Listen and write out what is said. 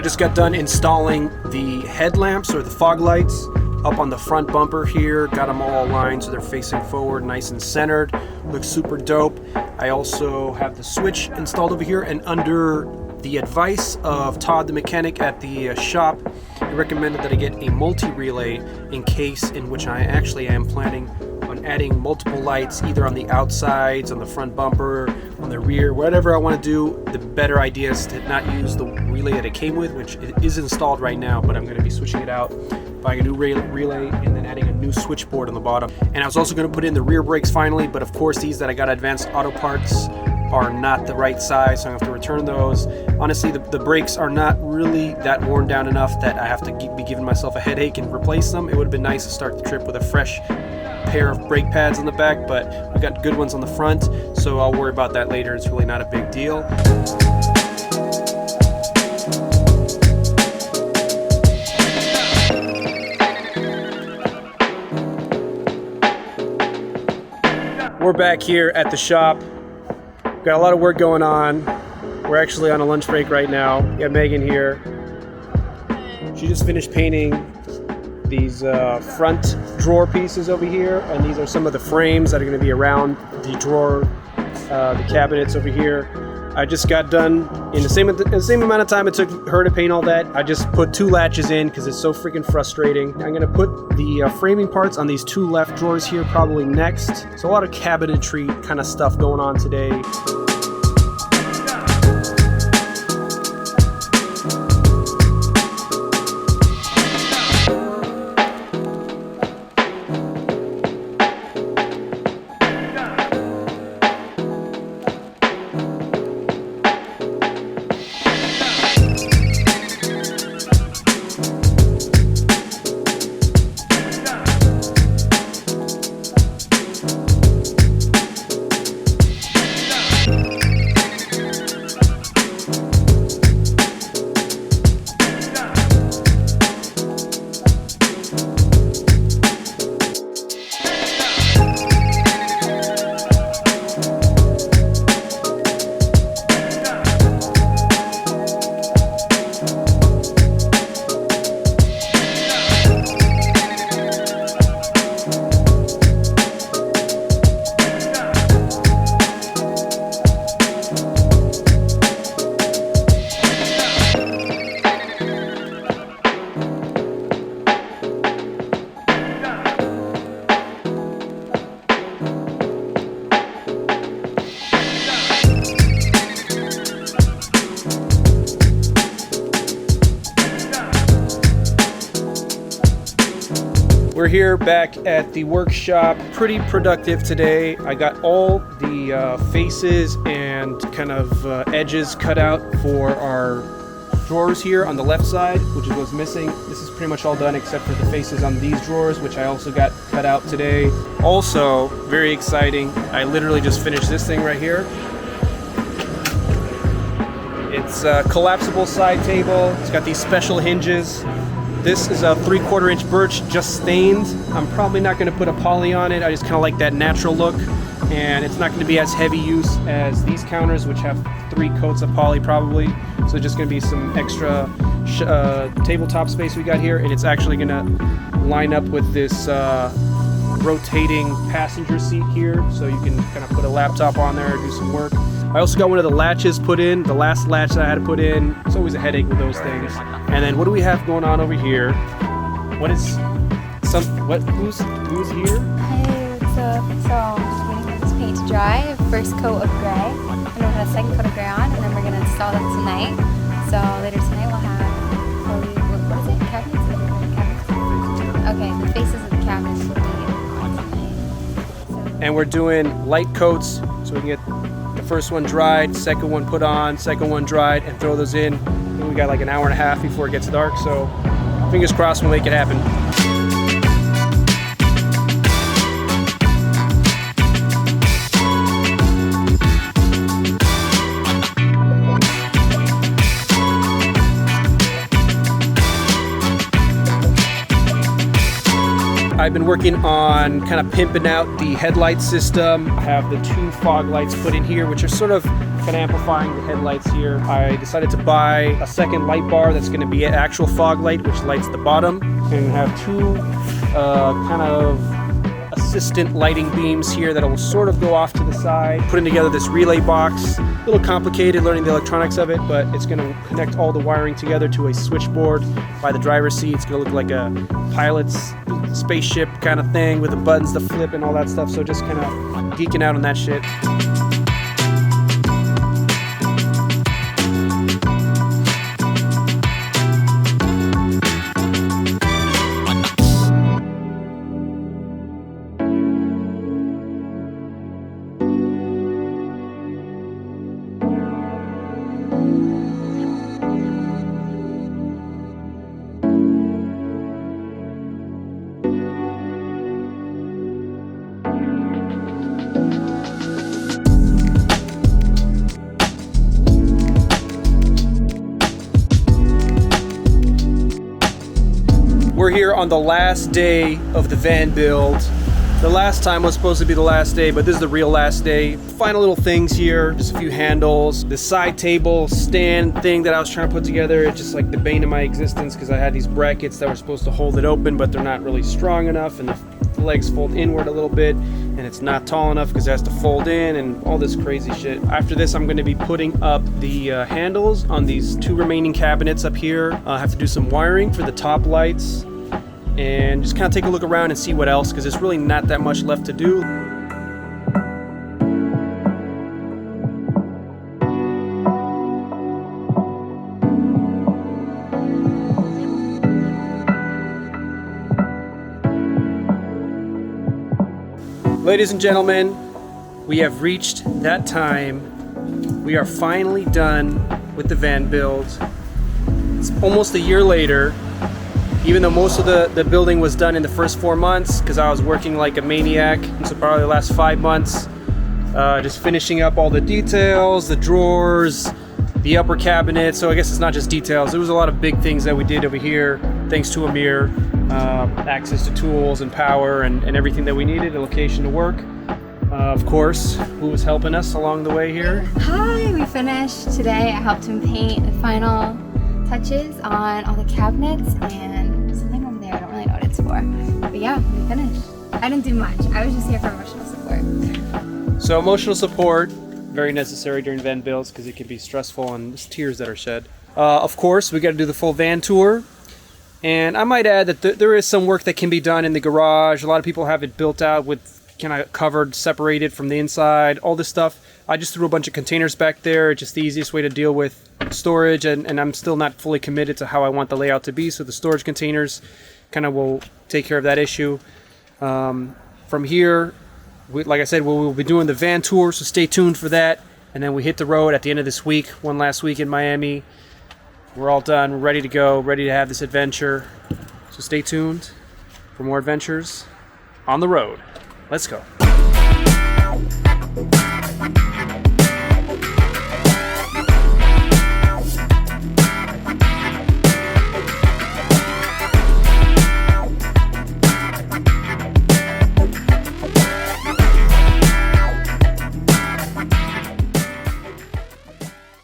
just got done installing the headlamps or the fog lights up on the front bumper here. Got them all aligned so they're facing forward, nice and centered. Looks super dope. I also have the switch installed over here, and under the advice of Todd the mechanic at the shop, he recommended that I get a multi-relay in case in which I actually am planning on adding multiple lights either on the outsides, on the front bumper, on the rear, whatever I want to do. The better idea is to not use the relay that it came with, which is installed right now, but I'm going to be switching it out, buying a new relay and then adding a new switchboard on the bottom. And I was also going to put in the rear brakes finally, but of course these that I got Advanced Auto Parts are not the right size, so I have to return those. Honestly, the brakes are not really that worn down enough that I have to be giving myself a headache and replace them. It would have been nice to start the trip with a fresh pair of brake pads on the back, but we've got good ones on the front, so I'll worry about that later. It's really not a big deal. We're back here at the shop. Got a lot of work going on. We're actually on a lunch break right now. We got Megan here. She just finished painting these front drawer pieces over here, and these are some of the frames that are going to be around the drawer, the cabinets over here. I just got done in the same amount of time it took her to paint all that. I just put 2 latches in because it's so freaking frustrating. I'm going to put the framing parts on these 2 left drawers here probably next. So a lot of cabinetry kind of stuff going on today. We're here back at the workshop. Pretty productive today. I got all the faces and kind of edges cut out for our drawers here on the left side, which is what's missing. This is pretty much all done except for the faces on these drawers, which I also got cut out today. Also, very exciting, I literally just finished this thing right here. It's a collapsible side table. It's got these special hinges. This is a 3/4 inch birch, just stained. I'm probably not going to put a poly on it. I just kind of like that natural look, and it's not going to be as heavy use as these counters, which have 3 coats of poly probably. So just going to be some extra tabletop space we got here, and it's actually going to line up with this rotating passenger seat here, so you can kind of put a laptop on there, do some work. I also got one of the latches put in, the last latch that I had to put in. It's always a headache with those things. And then what do we have going on over here? What is who's here? Hey, what's up? So I'm just waiting for this paint to dry. First coat of gray, and then we'll have a second coat of gray on, and then we're gonna install them tonight. So later tonight we'll have what is it? Cabinets? Okay, the faces of the cabinets will be on tonight. And we're doing light coats so we can get the first one dried, second one put on, second one dried, and throw those in. We got like an hour and a half before it gets dark, so fingers crossed we'll make it happen. I've been working on kind of pimping out the headlight system. I have the 2 fog lights put in here, which are sort of kind of amplifying the headlights here. I decided to buy a second light bar that's going to be an actual fog light, which lights the bottom, and have 2 kind of assistant lighting beams here that will sort of go off to the side. Putting together this relay box, a little complicated learning the electronics of it, but it's going to connect all the wiring together to a switchboard by the driver's seat. It's going to look like a pilot's spaceship kind of thing with the buttons to flip and all that stuff. So just kind of geeking out on that shit. We're here on the last day of the van build. The last time was supposed to be the last day, but this is the real last day. Final little things here, just a few handles. The side table stand thing that I was trying to put together, it's just like the bane of my existence because I had these brackets that were supposed to hold it open, but they're not really strong enough, and the legs fold inward a little bit, and it's not tall enough because it has to fold in and all this crazy shit. After this, I'm going to be putting up the handles on these 2 remaining cabinets up here. I have to do some wiring for the top lights and just kind of take a look around and see what else, because there's really not that much left to do. Ladies and gentlemen, we have reached that time. We are finally done with the van build. It's almost a year later, even though most of the building was done in the first 4 months because I was working like a maniac. So probably the last 5 months, just finishing up all the details, the drawers, the upper cabinet. So I guess it's not just details. There was a lot of big things that we did over here, thanks to Amir. Access to tools and power and everything that we needed, a location to work. Of course, who was helping us along the way here? Hi, we finished today. I helped him paint the final touches on all the cabinets and something over there. I don't really know what it's for. But yeah, we finished. I didn't do much. I was just here for emotional support. So emotional support, very necessary during van builds because it can be stressful and there's tears that are shed. Of course, we got to do the full van tour. And I might add that there is some work that can be done in the garage. A lot of people have it built out with kind of covered, separated from the inside, all this stuff. I just threw a bunch of containers back there, just the easiest way to deal with storage, and I'm still not fully committed to how I want the layout to be, so the storage containers kind of will take care of that issue. From here, like I said, we'll be doing the van tour, so stay tuned for that, and then we hit the road at the end of this week, one last week in Miami. We're all done, we're ready to go, ready to have this adventure. So stay tuned for more adventures on the road. Let's go.